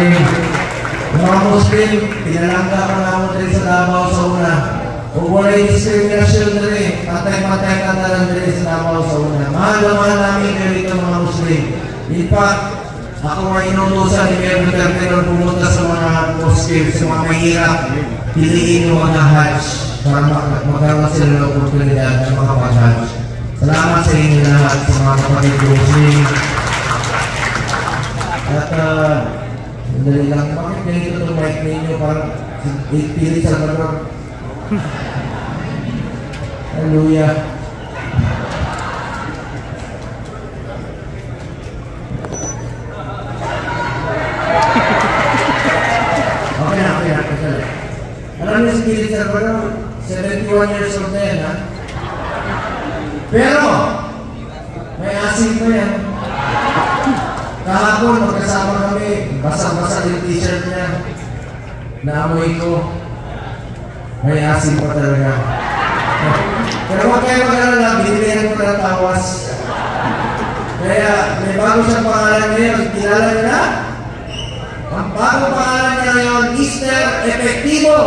Muslim. Mga Muslim, pinalangga ka na mo rin sa Davao sa una. Kung wala yung diskriminasyon na rin, patay-patay ka na lang rin sa Davao sa una. Mahal namin kayo dito mga Muslim. In fact, ako ay inutusan ni Mayor Duterte nung pumunta sa mga Muslim, sa mga mahirap, piliin yung mga Hajj para magkaroon sila ng oportunidad ng mga pag-Hajj. Salamat sa inyo lahat sa mga kapatid Muslim. At, dali lang, bakit ganito itong mic ninyo parang pilit sa kanor? Hallelujah. Okay na. Alam niyo si Pilit sa kanor, 71 years old na yan, ha? Pero, may asin pa yan. Kahapon, magkasama kami, basang-basa yung t-shirt niya. Naamoy ko. May asin pa talaga. Pero huwag kayo mag-alala, binilihan ko ng tawas. Kaya may bago siyang pangalan ngayon. Kilala niyo na? Ang bagong pangalan niya ngayon, Mr. Epektibo.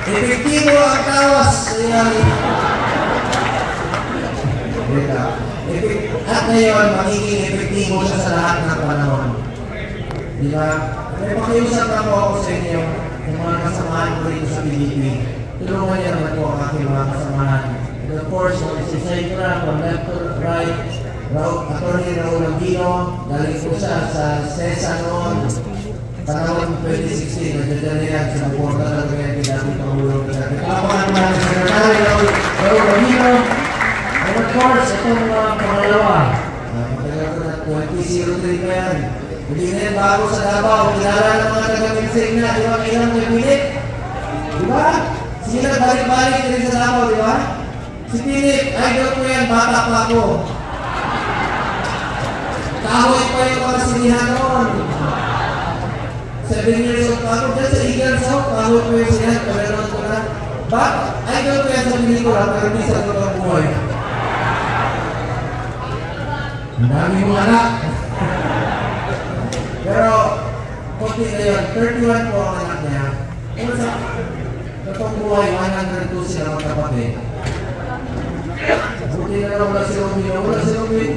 Epektibo ang tawas. At ngayon, magiging epektibo siya sa lahat ng panahon. Di ba? May pakiusap na po ako sa inyo ng mga kasamahan ko rito sa PDP. Tulungan niya naman po ang aking mga kasamahan. And of course, mag-isisay ko na from left to right. Atty. Raul Ambino, galing po siya sa SESA noon. Panahon 2016, nagdadala yan, sinuporta talaga yan kay dating Pangulong Duterte. Palapakan naman sa Secretary Raul Ambino. And of course, itong pangalawa. Matagal ko na 2003 pa yan. Hindi na yan bago sa Davao. Kilala ng mga taga-Minsing na. Di ba? Kailan may Pilit? Di ba? Sila balik-balik din sa Davao, di ba? Si Pilit, idol ko yan, bata pa ako. Kahoy pa yung mga sinihan noon. 7 years old pa ako. Diyan sa Eagles House, kahoy pa yung sinihan. Kameron ko na. Idol ko yan sa pelikula, pero hindi sa totoong buhay. Ang dami mong anak. Pero, konti na yun. 31 po ang anak niya. Pero sa totoong buhay, 102 sila magkapatid. Buti na lang wala si Romeo. Wala si Romeo.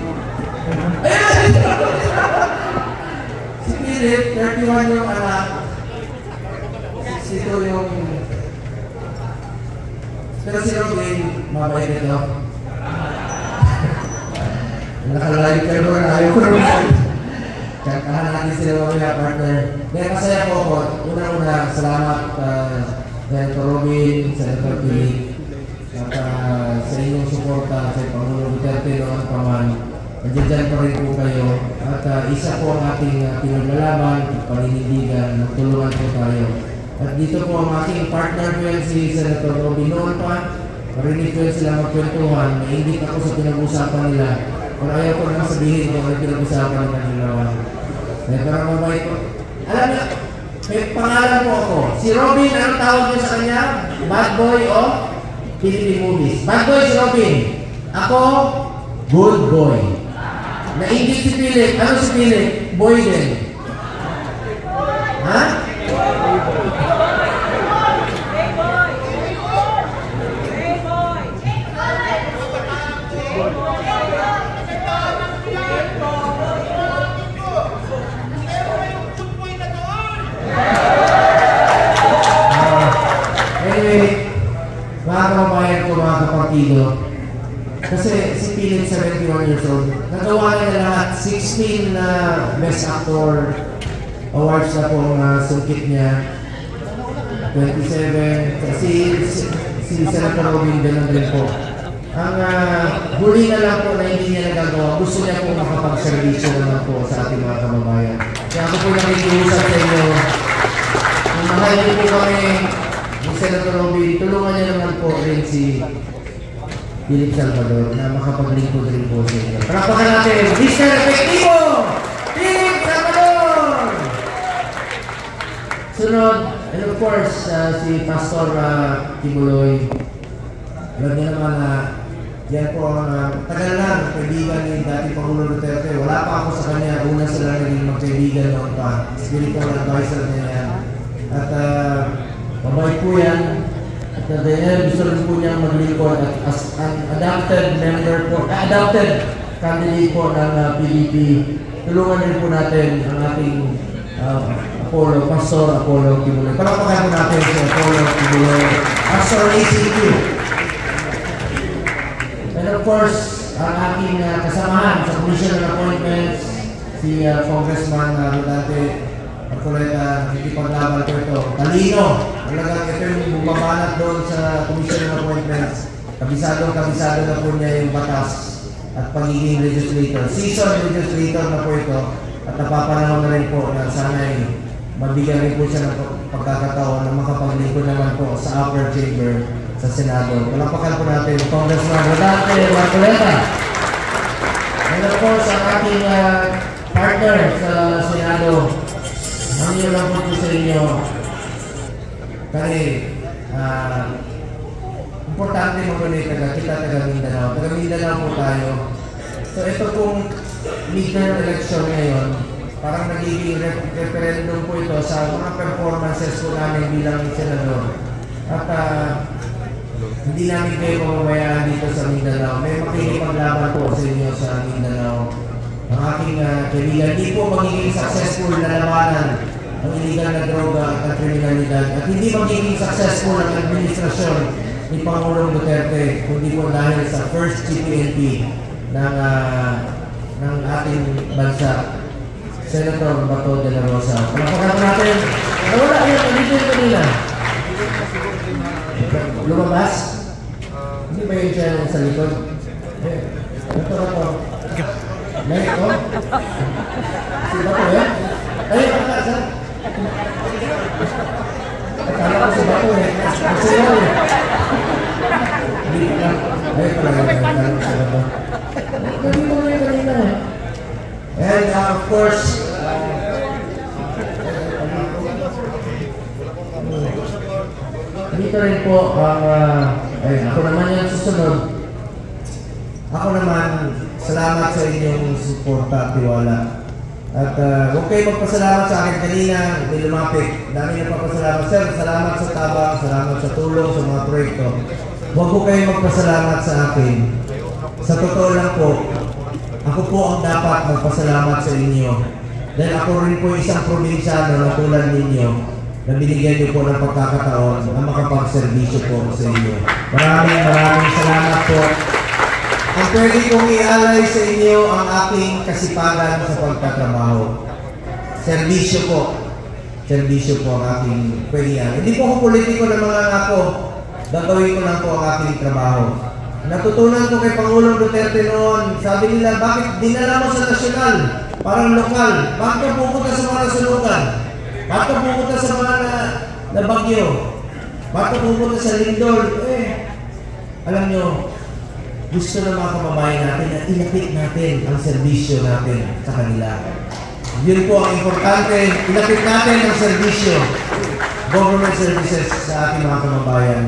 Si Philip, 31 yung anak. 62 yung... Pero si Romeo, mabait ito. Nakalalig kayo doon, ayaw ko naman. Kakahan natin sila mga partner. Dahil masaya po ako. Una-una, salamat Senator Robin, Senator Philip. At sa inyong suporta sa Pangulong Duterte noon pa man. Nandiyan pa rin po kayo. At isa po ang ating pinaglalaban, paninindigan, magtulungan po tayo. At dito po ang aking partner ko yan si Senator Robin noon pa. Marinig ko yan sila magkwentuhan. Nainggit ako sa pinag-usapan nila. Kung ayaw ko naman sabihin kung may pinag-usapan ng kanilawan. Kaya parang mabait ko. Alam niyo, may pangalan po ako. Si Robin, anong tawag niyo sa kanya? Bad boy o Philippine movies. Bad boy si Robin. Ako, good boy. Nainggit si Philip. Ano si Philip? Boy din. Ha? Mga kababayan ko, mga kapartido, kasi si Philip, 71 years old, nagawa niya lahat, 16 na Best Actor awards na po sungkit niya, 27, si Senator Robin ganun din po. Ang huli na lang po na hindi niya nagagawa, gusto niya po makapag-servisyo naman po sa ating mga kababayan. Kaya ako po nakikiusap sa inyo, kung mahal niyo po kami, Senator Robin, tulungan niya naman po rin si Philip Salvador na makapaglingkod rin po sa inyo. Parapakan natin, Mr. Epektibo! Philip Salvador! Sunod, and of course, si Pastor Kibuloy. Alam niyo naman na Yan po ang tagal na, kaibigan ni dating Pangulo Duterte. Wala pa ako sa kanya, una sila naging magkaibigan noon pa. Spiritual advisor niya yan. At mabait po yan. At gusto rin po niyang maglingkod as an adopted member po, adopted candidate po ng PDP. Tulungan din po natin ang ating Apollo, Pastor Apollo Kibuloy. Palakpakan po natin si Apollo Kibuloy, Pastor ACQ. And of course, ang aking kasamahan sa Commission on Appointments, si Congressman Rodante Marcoleta, nakikipaglaban ko ito. Talino, talagang ito yung bumabanat doon sa Commission on Appointments. Kabisado na po niya yung batas at pagiging legislator. Seasoned legislator na po ito at napapanahon na rin po na sana'y mabigyan rin po siya ng pagkakataon na makapaglingkod naman po sa upper chamber sa Senado. Palakpakan po natin Congressman Rodante Marcoleta. And of course, ang aking partner sa Senado, ang iyo lang po sa inyo. Kasi, importante mag-ulit kita taga Mindanao. Taga Mindanao po tayo. So ito pong midterm election ngayon, parang nagiging referendum po ito sa mga performances po namin bilang senador. At hindi namin kayo mamamayaan dito sa Mindanao. May makikipaglaban po sa inyo sa Mindanao. Ang aking kaibigan, hindi po magiging successful na labanan ang illegal na droga at ang kriminalidad. At hindi magiging successful ang administrasyon ni Pangulong Duterte, kundi po dahil sa first GPNP ng ating bansa, Senator Bato de la Rosa. Palakpakan po natin. Nawala yun, dito yung kanila. Lumabas? Hindi ba yung siya sa likod? Ito. May ito? Si Bato yan? Ay, saan? Akala ko si Bato eh. Kasi yun eh. Hindi ka. Ay, pala yung si Bato. Nandito mo yung kanina eh. And of course, dito rin po ang, ako naman yung susunod. Ako naman, salamat sa inyong suporta at tiwala. At huwag kayo magpasalamat sa akin kanina, may lumapit. Dami na papasalamat. Sir, salamat sa tabang, salamat sa tulong sa mga proyekto. Huwag ko kayo magpasalamat sa akin. Sa totoo lang po, ako po ang dapat magpasalamat sa inyo. Dahil ako rin po isang probinsyano na tulad ninyo na binigyan niyo po ng pagkakataon na makapagservisyo po sa inyo. Maraming salamat po. Ang pwede kong ialay sa inyo ang aking kasipagan sa pagtatrabaho. Servisyo po. Servisyo po ang aking pwede ialay. Hindi po ako politiko na mga ako. Gagawin ko lang po ang aking trabaho. Natutunan ko kay Pangulong Duterte noon, sabi nila, bakit dinala mo sa nasyonal? Parang lokal. Bakit ka pupunta sa mga nasunugan? Bakit ka pupunta sa mga na bagyo? Bakit ka pupunta sa lindol? Alam nyo, gusto ng mga kababayan natin na ilapit natin ang serbisyo natin sa kanila. Yun po ang importante, ilapit natin ang serbisyo, government services sa ating mga kababayan.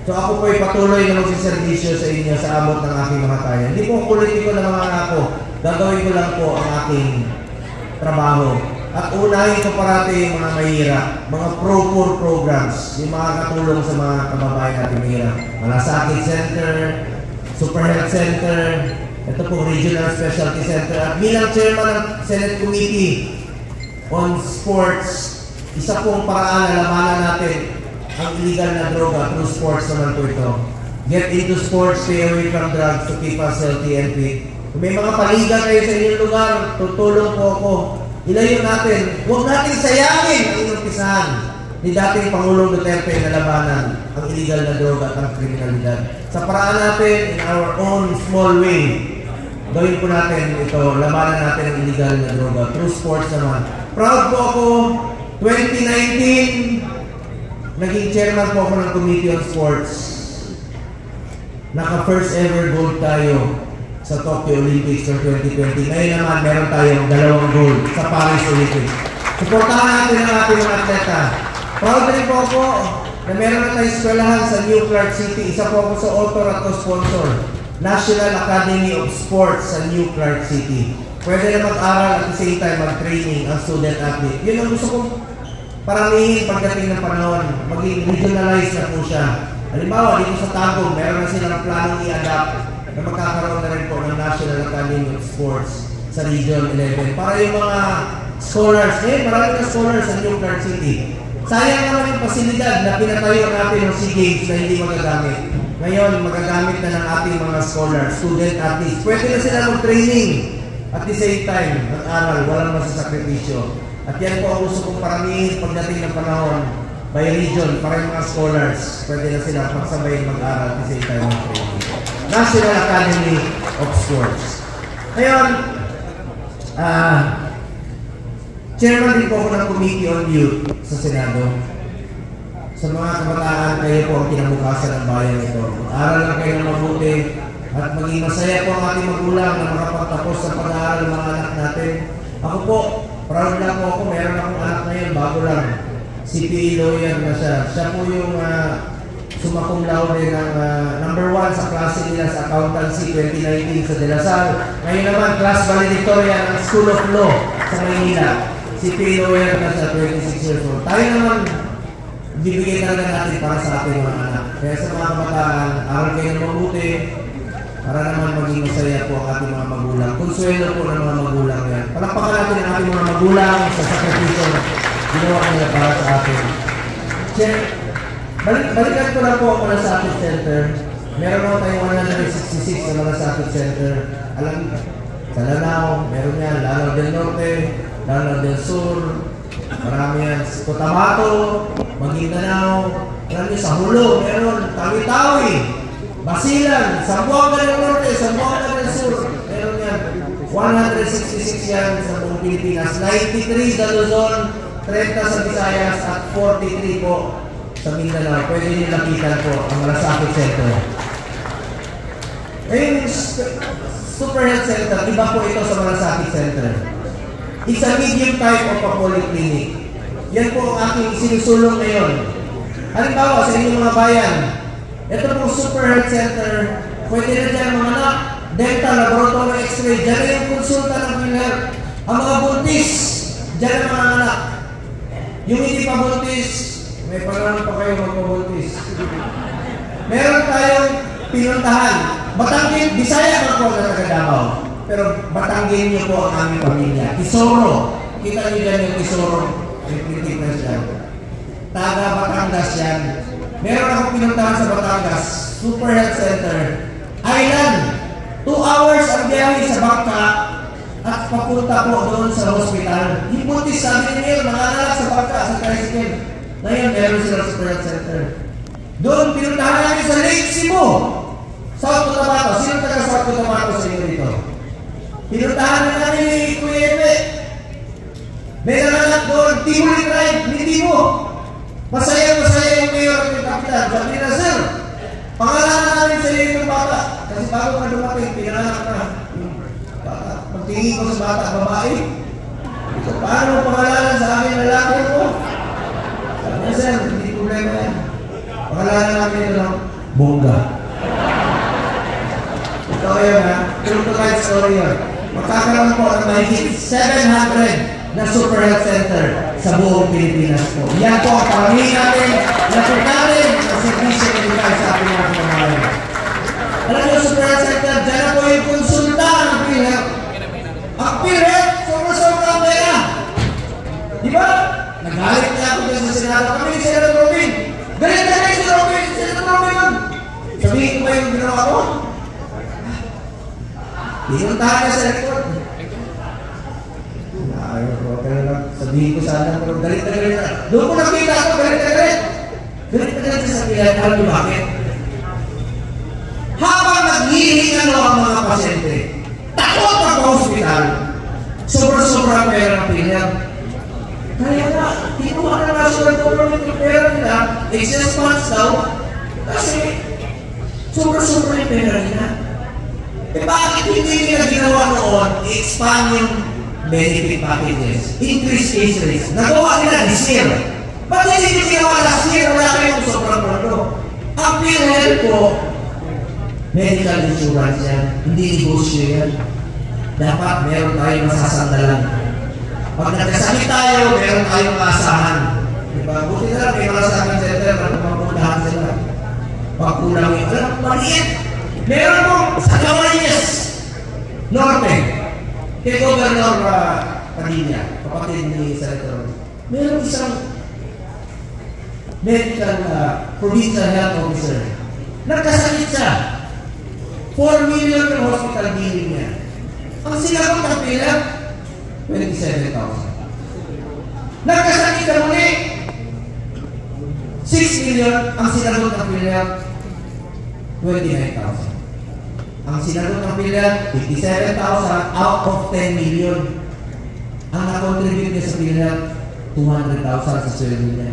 So ako po ay patuloy na magsiservisyo sa inyo sa abot ng aking mga kaya. Hindi po politiko na mga ako. Gagawin ko lang po ang aking trabaho. At unahin ko parati yung mga mahirap, mga pro-poor programs, yung mga katulong sa mga kababayan natin mahirap. Malasakit Center, Super Health Center, ito po Regional Specialty Center. At bilang chairman ng Senate Committee on Sports, isa pong paraan na labanan natin ang illegal na droga through sports naman po ito. Get into sports, stay away from drugs to keep us healthy and fit. Kung may mga paliga kayo sa inyong lugar, tutulong po ako. Ilayo natin, huwag natin sayangin ang inumpisahan ni dating Pangulong Duterte na labanan ang illegal na droga at ang kriminalidad. Sa paraan natin, in our own small way, gawin po natin ito, labanan natin ang illegal na droga through sports naman. Proud po ako, 2019, naging chairman po ako ng Committee on Sports. Naka-first ever gold tayo sa Tokyo Olympics for 2020. Ngayon naman, meron tayong 2 gold sa Paris Olympics. Suportahan natin ang ating mga atleta. Proud rin po ako na meron na tayong eskwelahan sa New Clark City. Isa po ako sa author at co-sponsor National Academy of Sports sa New Clark City. Pwede na mag-aral at the same time mag-training ang student athlete. Yun ang gusto kong paramihin pagdating ng panahon. Maging regionalize na po siya. Halimbawa, dito sa Tagum, meron na silang planong i-adapt na magkakaroon na rin po ng National Academy of Sports sa Region 11. Para yung mga scholars, marami na scholars sa New Clark City. Sayang naman yung pasilidad na pinatayo natin ng SEA Games na hindi magagamit. Ngayon, magagamit na ng ating mga scholars, student athletes. Pwede na sila mag-training at the same time, mag-aral, walang masasakripisyo. At yan po ang gusto kong paramihin pagdating ng panahon by region para yung mga scholars. Pwede na sila pagsabay mag-aral at the same time mag-training. National Academy of Sports. Ngayon, chairman din po ako ng Committee on Youth sa Senado. Sa mga kabataan, kayo po ang kinabukasan ng bayan ito. Mag-aral lang kayo ng mabuti at maging masaya po ang ating magulang na makapagtapos sa pag-aaral ng mga anak natin. Ako po, proud lang po ako. Meron akong anak ngayon, bago lang. CPA lawyer na siya. Siya po yung sumakum laude ng number 1 sa klase nila sa accountancy 2019 sa De La Salle. Ngayon naman, class valedictorian ng School of Law sa Maynila. CPA lawyer na siya, 26 years old. Tayo naman, bibigay talaga natin para sa ating mga anak. Kaya sa mga kabataan, aral kayo ng mabuti para naman maging masaya po ang ating mga magulang. Konsuelo po ng mga magulang yan. Palakpakan natin ang ating mga magulang sa sakripisyo na ginawa nila para sa atin. Balikan ko lang po ang Malasakit Center. Meron ako tayong 166 na Malasakit Center. Alam, sa Lanao, meron yan. Lanao del Norte, Lanao del Sur, marami yan. Cotabato, Maguindanao, alam niyo, sa Hulo, meron. Tawi-Tawi, Basilan, Zamboanga del Norte, Zamboanga del Sur, meron yan. 166 yan sa buong Pilipinas. 93 sa Luzon, 30 sa Visayas, at 43 po sa Mindanao. Pwede niyo lapitan po ang Malasakit Center. Yung Super Health Center, iba po ito sa Malasakit Center. It's a medium type of a polyclinic. Yan po ang aking sinusulong ngayon. Halimbawa, sa inyong mga bayan, ito po Super Health Center, pwede na dyan mga anak, dental, laboratory, x-ray, dyan na yung konsulta ng PhilHealth. Ang mga buntis, dyan ang mga anak. Yung hindi pa buntis, may pangalan pa kayo magpabuntis. Meron tayong pinuntahan. Batanggin, Bisaya man po na taga Davao. Pero Batanggin niyo po ang aming pamilya. Tesoro. Kita niyo dyan yung Tesoro. May Pilipinas yan. Taga Batangas yan. Meron akong pinuntahan sa Batangas. Super Health Center. Island. 2 hours ang biyahe sa Bangka at papunta po doon sa hospital. Yung buntis, sabi niyo, nangangalak sa Bangka, sa tricycle. Ngayon, meron sila sa Super Health Center. Doon, pinuntahan namin sa Lake Cebu. South Cotabato. Sino taga South Cotabato sa inyo dito? Pinuntahan na namin ni Kuya Epe. May nanganak doon, Timuli Tribe, hindi mo. Masaya-masaya yung mayor at yung kapitan. Sabi na, sir, pangalanan namin sa iyo yung bata. Kasi bago ka dumating, pinanganak na yung bata. Pagtingin ko sa bata, babae. So, paano pangalanan sa akin lalaki ko? Sabi na, sir, hindi problema yan. Pangalanan namin yun, Bongga. Ito yun, ha? True to life story yun. Magkakaroon po ng mahigit 700 na Super Health Center sa buong Pilipinas po. Yan po ang paramihin natin, lapit natin ang servisyo na dito sa ating mga pamamayan. Alam nyo, Super Health Center, dyan na po yung konsulta ng PhilHealth. Ang PhilHealth, sobra-sobra ang pera. Di ba? Nagalit niya ako dyan sa Senado. Kami ni Senator Robin. Galit na kayo si Robin. Senator Robin yun. Sabihin ko ba yung ginawa ko? Pinuntahan niya sa record. Sabihin ko sana, pero galit na galit na. Doon ko nakita ako, galit na galit. Galit na galit sa PhilHealth. Alam niyo bakit? Habang naghihingan ang mga pasyente, takot ang hospital, sobra-sobra pera ng PhilHealth. Kaya na, kinuha na national government yung pera nila, excess funds daw, kasi sobra-sobra yung pera nila. Eh bakit hindi nila ginawa noon, i-expand yung benefit packages, increase case rates, nagawa nila this year. Ba't hindi ginawa last year, wala kayong sobrang prodo? Ang PhilHealth po, Medical insurance yan. Hindi negosyo yan. Dapat meron tayong masasandalan. Pag nagkasakit tayo, meron tayong maasahan. Diba? Buti na lang, may malasakit center na pumapuntahan sila. Pag kulang yung, alam, maliit. Meron mo sa Camarines Norte, kay Governor Padilla, kapatid ni Senator. Meron isang medical provincial health officer. Nagkasakit siya. 4 million ng hospital billing niya. Ang sinagot ng pila, 27,000. Nagkasakit ka muli, 6 million. Ang sinagot ng pila, 29,000. Ang sinagot ng pila, 57,000 out of 10 million. Ang na-contribute niya sa pila, 200,000 sa sweldo niya.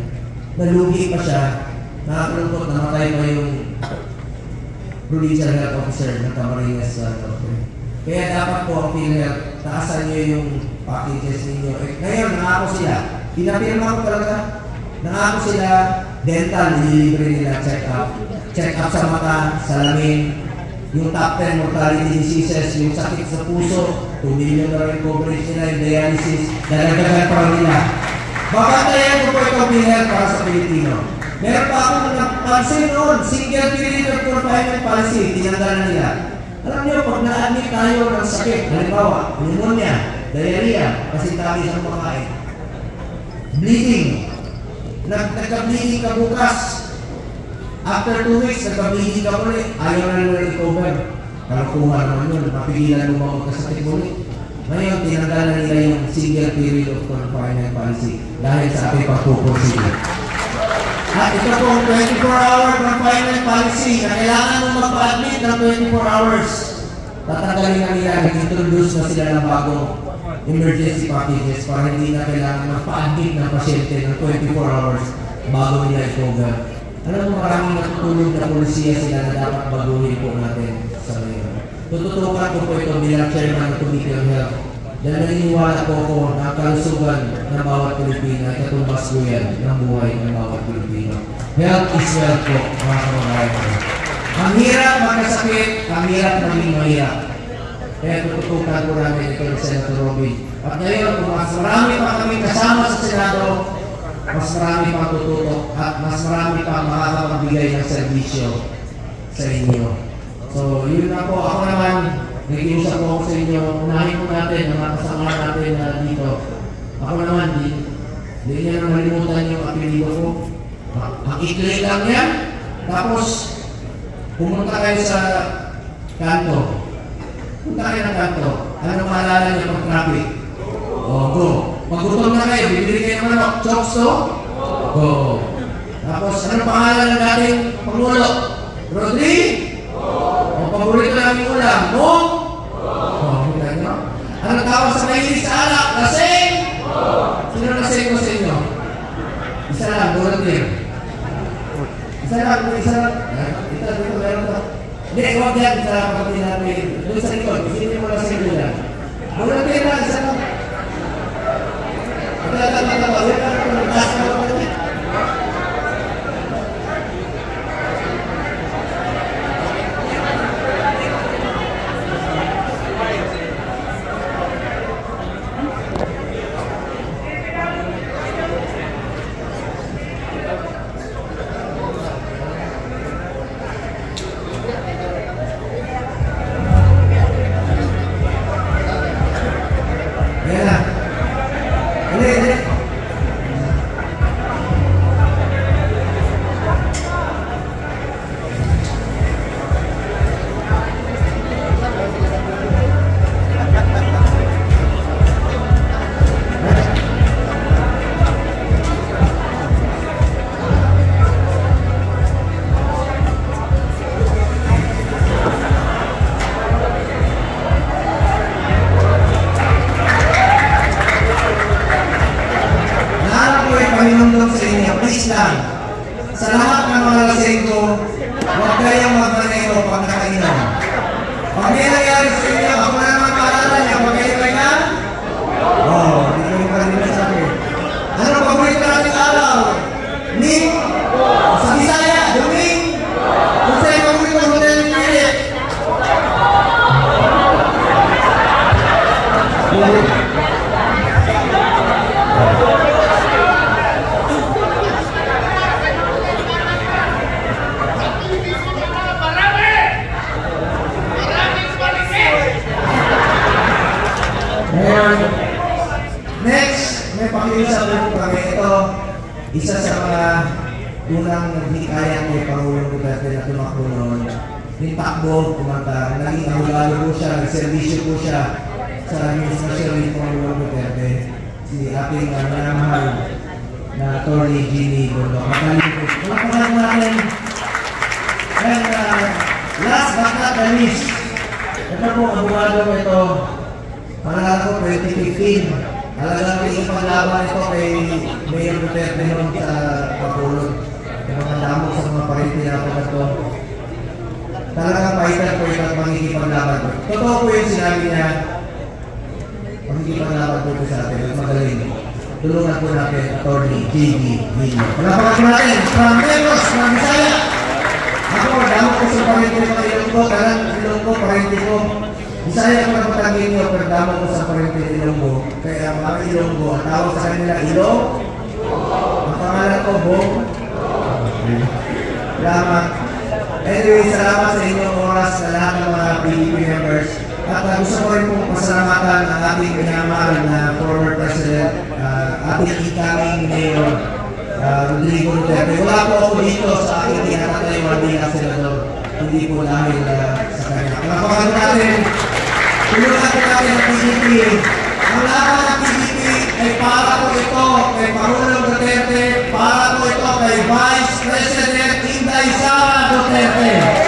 Nalugi pa siya, nakakalungkot, namatay pa yung provincial health officer ng Camarines Norte. Kaya dapat po ang PhilHealth, taasan niyo yung packages ninyo. Ngayon, nangako sila. Pinapirma ko talaga. Nangako sila, dental, nililibre nila, check-up. Check-up sa mata, salamin, yung top 10 mortality diseases, yung sakit sa puso, 2 million na rin coverage nila, yung dialysis, dalagagan pa nila. Babantayan ko po itong PhilHealth para sa Pilipino. Meron pa akong napansin noon, single period of confinement policy, tinanggal na nila. Alam niyo, pag na-admit tayo ng sakit, halimbawa, pneumonia, diarrhea, kasi tabi sa kumakain, bleeding, nagka-bleeding ka bukas, after 2 weeks, nagka-bleeding ka ulit, ayaw na nila recover. Kalukuhan naman yun, mapigilan mo mga magkasakit ulit. Ngayon, tinanggal na nila yung single period of confinement policy dahil sa ating pagpupursige. At ito pong 24-hour confinement policy na kailangan mong magpa-admit ng 24 hours. Tatanggalin na nila, nag-introduce na sila ng bagong emergency packages para hindi na kailangan magpa-admit ng pasyente ng 24 hours bago nila i-cover. Alam mo, maraming natutulog na polisiya sila na dapat baguhin po natin sa ngayon. Tututukan ko po ito bilang chairman ng Committee on Health. Dahil naniniwala po ako na ang kalusugan ng bawat Pilipino ay katumbas ko yan ng buhay ng bawat Pilipino. Health is wealth po, mga kamagayan. Ang hirap magkasakit, ang hirap maging mahirap. Kaya tututukan po namin ito ng Senator Robin. At ngayon, kung mas marami pa kami kasama sa Senado, mas marami pang tututok at mas marami pang makakapagbigay ng serbisyo sa inyo. So, yun na po. Ako naman, nag-iusap po ako sa inyo. Unahin po natin ang mga kasama natin dito. Ako naman, hindi niya na malimutan yung apelido ko. Ang ikli lang yan. Tapos, pumunta kayo sa kanto. Punta kayo ng kanto. Ano maalala niyo pag traffic? O, go. Pag-gutom na kayo, bibili kayo ng manok. Chokes to? Go. Tapos, ano pangalan ng dating Pangulo? Rodri? O, paborito namin ulam? Mo? O, kita nyo? Ano tawag sa mahilig sa alak? Lasing? Sino lasing ko sa inyo? Isa lang, volunteer. Isa lang. Ito, meron to. Hindi, huwag yan sa kapatid natin. Doon sa likod, isipin mo lasing ko yan. Volunteer lang, isa lang. Sa lahat ng mga lasing ko, huwag kayong magmaneho pag nakainom. Pag may nangyari sa inyo, ako na naman paalala niya, pag kayo kaya? Oo, hindi ko pa rin nasabi. Ano paborito natin araw? Ning? Sa Bisaya, Duming? Kung sa'yo paborito, hotel ng Pilit? may pakiusap po kami. Ito, isa sa mga unang hikayat ni Pangulong Duterte na tumakbo noon. Yung takbo, kumanta, naging ahulalo po siya, nagservisyo po siya sa administrasyon ni Pangulong Duterte. Si ating manamahal na Atty. Ginny Bondo. Pagkakalipot mo natin. And last but not the least, ito po, abogado ko ito. Pangalan ko 2015. Alagang may ipaglaban ito kay Mayor Duterte noon sa Pagulong. Yung mga damo sa mga pariti na ako na ito. Talagang paitan ko ito at magigipaglaban ko. Totoo po yung sinabi niya. Magigipaglaban po ito sa atin. At magaling. Tulungan po natin, Atty. J.B. Nino. Palapakan po natin, from Negros, from Bisaya. Ako, damo ko sa pariti ng mga ilong ko. Karang ilong ko, pariti ko. Bisaya ko na patagin niyo, pero damo ko sa pariti ng ilong ko. Kaya mga ilong ko, ang tawag sa kanila, ilong. Ang pangalan ko, Bong. Salamat. Anyway, salamat sa inyong oras sa lahat ng mga PDP members. At gusto ko rin pong pasalamatan ang ating minamahal na former President, ating incoming Mayor, Rodrigo Duterte. Wala po ako dito sa aking tinatatay Maldita Senador. Hindi po dahil sa kanya. Palapakan natin, tulungan po natin ang PDP. Ang laban ng PDP ay para po ito kay Pangulong Duterte, para po ito kay Vice President Inday Sara Duterte.